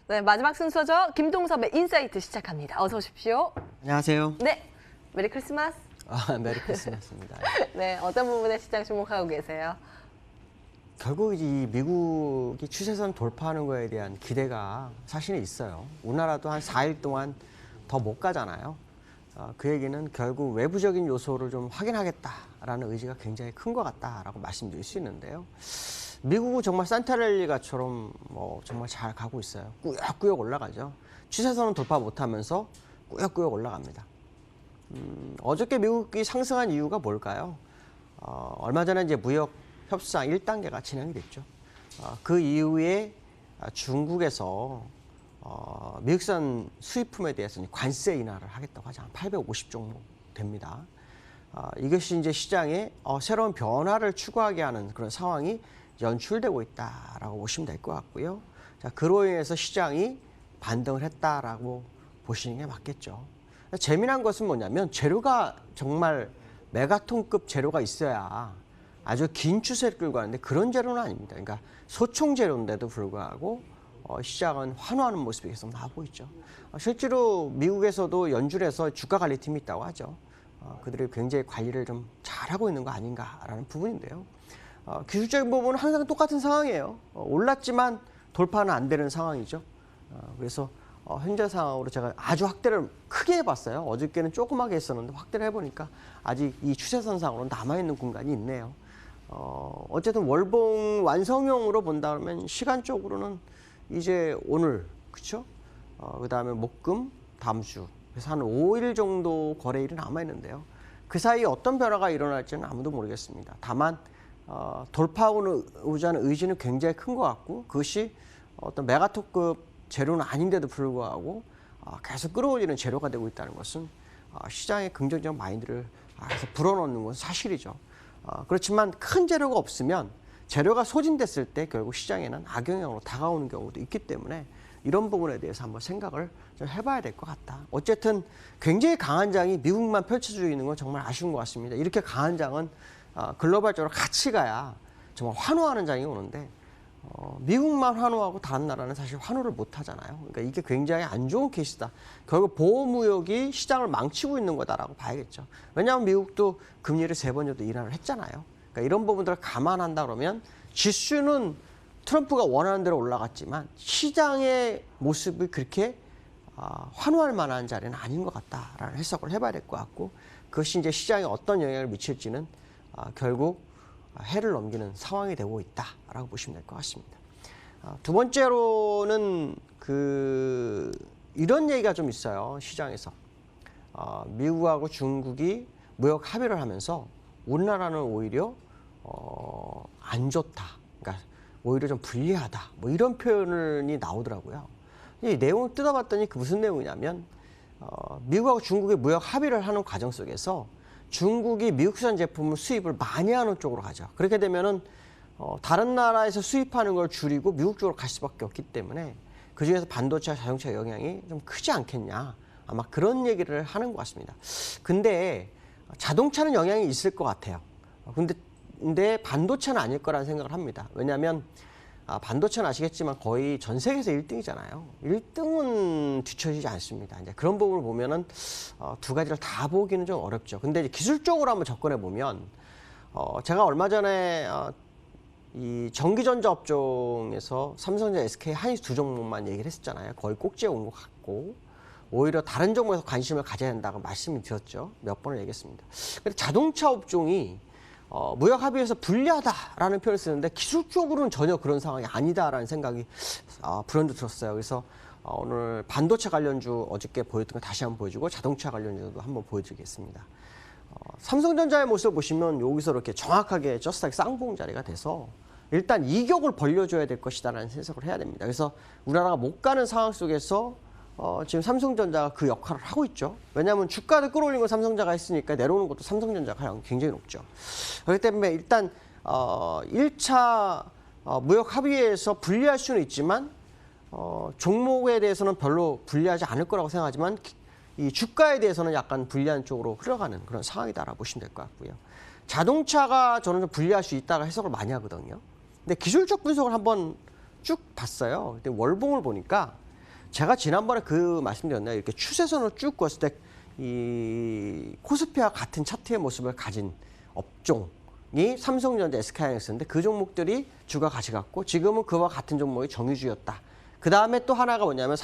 네, 마지막 순서죠. 김동섭의 인사이트 시작합니다. 어서 오십시오. 안녕하세요. 네, 메리 크리스마스. 메리 크리스마스입니다. 네, 어떤 부분에 시장 주목하고 계세요? 결국 이 미국이 추세선 돌파하는 거에 대한 기대가 사실은 있어요. 우리나라도 한 4일 동안 더 못 가잖아요. 그 얘기는 결국 외부적인 요소를 좀 확인하겠다라는 의지가 굉장히 큰 것 같다라고 말씀드릴 수 있는데요. 미국은 정말 산타랠리가처럼 정말 잘 가고 있어요. 꾸역꾸역 올라가죠. 추세선은 돌파 못하면서 꾸역꾸역 올라갑니다. 어저께 미국이 상승한 이유가 뭘까요? 얼마 전에 이제 무역 협상 1단계가 진행이 됐죠. 그 이후에 중국에서 미국산 수입품에 대해서 관세 인하를 하겠다고 하죠. 한 850종목 됩니다. 이것이 이제 시장에 새로운 변화를 추구하게 하는 그런 상황이 연출되고 있다라고 보시면 될 것 같고요. 자, 그로 인해서 시장이 반등을 했다라고 보시는 게 맞겠죠. 재미난 것은 뭐냐면 재료가 정말 메가톤급 재료가 있어야 아주 긴 추세를 끌고 가는데 그런 재료는 아닙니다. 그러니까 소총 재료인데도 불구하고 시장은 환호하는 모습이 계속 나오고 있죠. 실제로 미국에서도 연준에서 주가 관리팀이 있다고 하죠. 그들이 굉장히 관리를 좀 잘하고 있는 거 아닌가라는 부분인데요. 기술적인 부분은 항상 똑같은 상황이에요. 올랐지만 돌파는 안 되는 상황이죠. 그래서 현재 상황으로 제가 아주 확대를 크게 해봤어요. 어저께는 조그맣게 했었는데 확대를 해보니까 아직 이 추세선상으로 남아있는 공간이 있네요. 어쨌든 월봉 완성형으로 본다 그러면 시간적으로는 이제 오늘, 그쵸? 그 다음에 목금, 다음 주. 그래서 한 5일 정도 거래일이 남아있는데요. 그 사이에 어떤 변화가 일어날지는 아무도 모르겠습니다. 다만, 돌파하고자 하는 의지는 굉장히 큰 것 같고, 그것이 어떤 메가톱급 재료는 아닌데도 불구하고, 계속 끌어올리는 재료가 되고 있다는 것은 시장의 긍정적 마인드를 계속 불어넣는 것은 사실이죠. 그렇지만 큰 재료가 없으면 재료가 소진됐을 때 결국 시장에는 악영향으로 다가오는 경우도 있기 때문에 이런 부분에 대해서 한번 생각을 좀 해봐야 될 것 같다. 어쨌든 굉장히 강한 장이 미국만 펼쳐지고 있는 건 정말 아쉬운 것 같습니다. 이렇게 강한 장은 글로벌적으로 같이 가야 정말 환호하는 장이 오는데 미국만 환호하고 다른 나라는 사실 환호를 못 하잖아요. 그러니까 이게 굉장히 안 좋은 케이스다. 결국 보호무역이 시장을 망치고 있는 거다라고 봐야겠죠. 왜냐하면 미국도 금리를 3번 정도 인하를 했잖아요. 그러니까 이런 부분들을 감안한다 그러면 지수는 트럼프가 원하는 대로 올라갔지만 시장의 모습이 그렇게 환호할 만한 자리는 아닌 것 같다라는 해석을 해봐야 될 것 같고 그것이 이제 시장에 어떤 영향을 미칠지는 결국 해를 넘기는 상황이 되고 있다라고 보시면 될 것 같습니다. 두 번째로는 이런 얘기가 좀 있어요. 시장에서. 미국하고 중국이 무역 합의를 하면서 우리나라는 오히려 안 좋다. 그러니까 오히려 좀 불리하다. 뭐 이런 표현이 나오더라고요. 이 내용을 뜯어봤더니 그 무슨 내용이냐면 미국하고 중국이 무역 합의를 하는 과정 속에서 중국이 미국산 제품을 수입을 많이 하는 쪽으로 가죠. 그렇게 되면은 다른 나라에서 수입하는 걸 줄이고 미국 쪽으로 갈 수밖에 없기 때문에 그중에서 반도체와 자동차 영향이 좀 크지 않겠냐. 아마 그런 얘기를 하는 것 같습니다. 근데 자동차는 영향이 있을 것 같아요. 근데 반도체는 아닐 거라는 생각을 합니다. 왜냐하면 반도체는 아시겠지만 거의 전 세계에서 1등이잖아요. 1등은 뒤처지지 않습니다. 이제 그런 부분을 보면은 두 가지를 다 보기는 좀 어렵죠. 근데 이제 기술적으로 한번 접근해 보면 제가 얼마 전에 이 전기전자 업종에서 삼성전자, SK, 하이닉스 두 종목만 얘기를 했었잖아요. 거의 꼭지에 온 것 같고 오히려 다른 종목에서 관심을 가져야 된다고 말씀을 드렸죠. 몇 번을 얘기했습니다. 근데 자동차 업종이 무역 합의에서 불리하다라는 표현을 쓰는데 기술적으로는 전혀 그런 상황이 아니다라는 생각이 불현듯 들었어요. 그래서 오늘 반도체 관련주 어저께 보였던 거 다시 한번 보여주고 자동차 관련주도 한번 보여드리겠습니다. 삼성전자의 모습을 보시면 여기서 이렇게 정확하게 저스트하게 쌍봉 자리가 돼서 일단 이격을 벌려줘야 될 것이다라는 해석을 해야 됩니다. 그래서 우리나라가 못 가는 상황 속에서 지금 삼성전자가 그 역할을 하고 있죠. 왜냐하면 주가를 끌어올린 건 삼성전자가 했으니까 내려오는 것도 삼성전자가 가장 굉장히 높죠. 그렇기 때문에 일단 1차 무역 합의에서 불리할 수는 있지만 종목에 대해서는 별로 불리하지 않을 거라고 생각하지만 이 주가에 대해서는 약간 불리한 쪽으로 흘러가는 그런 상황이다라고 보시면 될 것 같고요. 자동차가 저는 좀 불리할 수 있다고 해석을 많이 하거든요. 근데 기술적 분석을 한번 쭉 봤어요. 근데 월봉을 보니까 제가 지난번에 그 말씀드렸나요? 이렇게 추세선을 쭉 그었을 때 이 코스피와 같은 차트의 모습을 가진 업종이 삼성전자, SK하이닉스인데 그 종목들이 주가 같이 갔고 지금은 그와 같은 종목이 정유주였다. 그 다음에 또 하나가 뭐냐면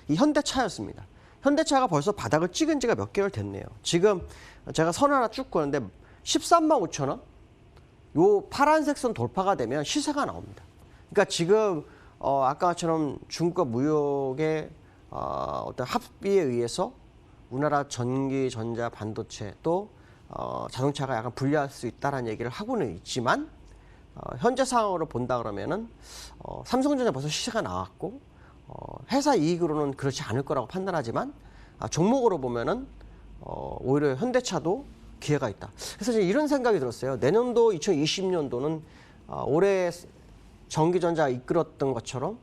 이 현대차였습니다. 현대차가 벌써 바닥을 찍은 지가 몇 개월 됐네요. 지금 제가 선 하나 쭉 그었는데 13만 5천 원? 요 파란색 선 돌파가 되면 시세가 나옵니다. 그러니까 지금 아까처럼 중국과 무역의 어떤 합의에 의해서 우리나라 전기, 전자, 반도체 또 자동차가 약간 불리할 수 있다는 얘기를 하고는 있지만 현재 상황으로 본다 그러면은 삼성전자 벌써 시세가 나왔고 회사 이익으로는 그렇지 않을 거라고 판단하지만 종목으로 보면은 오히려 현대차도 기회가 있다. 그래서 이제 이런 생각이 들었어요. 내년도 2020년도는 올해 전기전자가 이끌었던 것처럼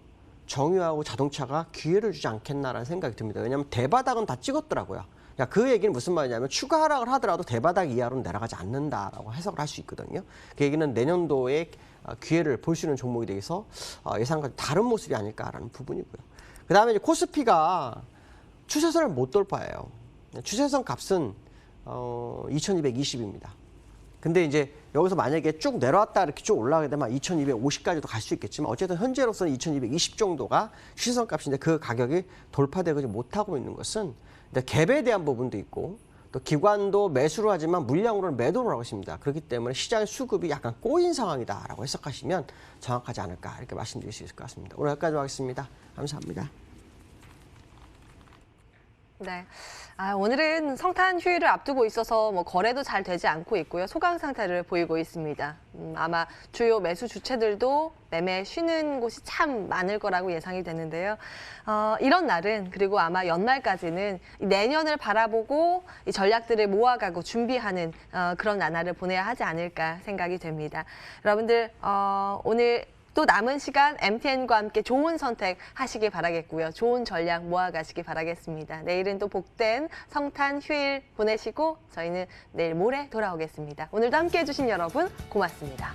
정유하고 자동차가 기회를 주지 않겠나라는 생각이 듭니다. 왜냐하면 대바닥은 다 찍었더라고요. 그러니까 그 얘기는 무슨 말이냐면 추가 하락을 하더라도 대바닥 이하로는 내려가지 않는다라고 해석을 할 수 있거든요. 그 얘기는 내년도에 기회를 볼 수 있는 종목이 되어서 예상과 다른 모습이 아닐까라는 부분이고요. 그 다음에 이제 코스피가 추세선을 못 돌파해요. 추세선 값은 2220입니다. 근데 이제 여기서 만약에 쭉 내려왔다 이렇게 쭉 올라가게 되면 2250까지도 갈 수 있겠지만 어쨌든 현재로서는 2220 정도가 추세선 값인데 그 가격이 돌파되지 못하고 있는 것은 갭에 대한 부분도 있고 또 기관도 매수를 하지만 물량으로는 매도를 하고 있습니다. 그렇기 때문에 시장의 수급이 약간 꼬인 상황이다라고 해석하시면 정확하지 않을까 이렇게 말씀드릴 수 있을 것 같습니다. 오늘 여기까지 하겠습니다. 감사합니다. 네. 오늘은 성탄 휴일을 앞두고 있어서 거래도 잘 되지 않고 있고요. 소강 상태를 보이고 있습니다. 아마 주요 매수 주체들도 매매 쉬는 곳이 참 많을 거라고 예상이 되는데요. 이런 날은 그리고 아마 연말까지는 내년을 바라보고 이 전략들을 모아가고 준비하는 그런 나날을 보내야 하지 않을까 생각이 됩니다. 여러분들 오늘 또 남은 시간 MTN과 함께 좋은 선택 하시길 바라겠고요. 좋은 전략 모아가시기 바라겠습니다. 내일은 또 복된 성탄 휴일 보내시고 저희는 내일 모레 돌아오겠습니다. 오늘도 함께해 주신 여러분 고맙습니다.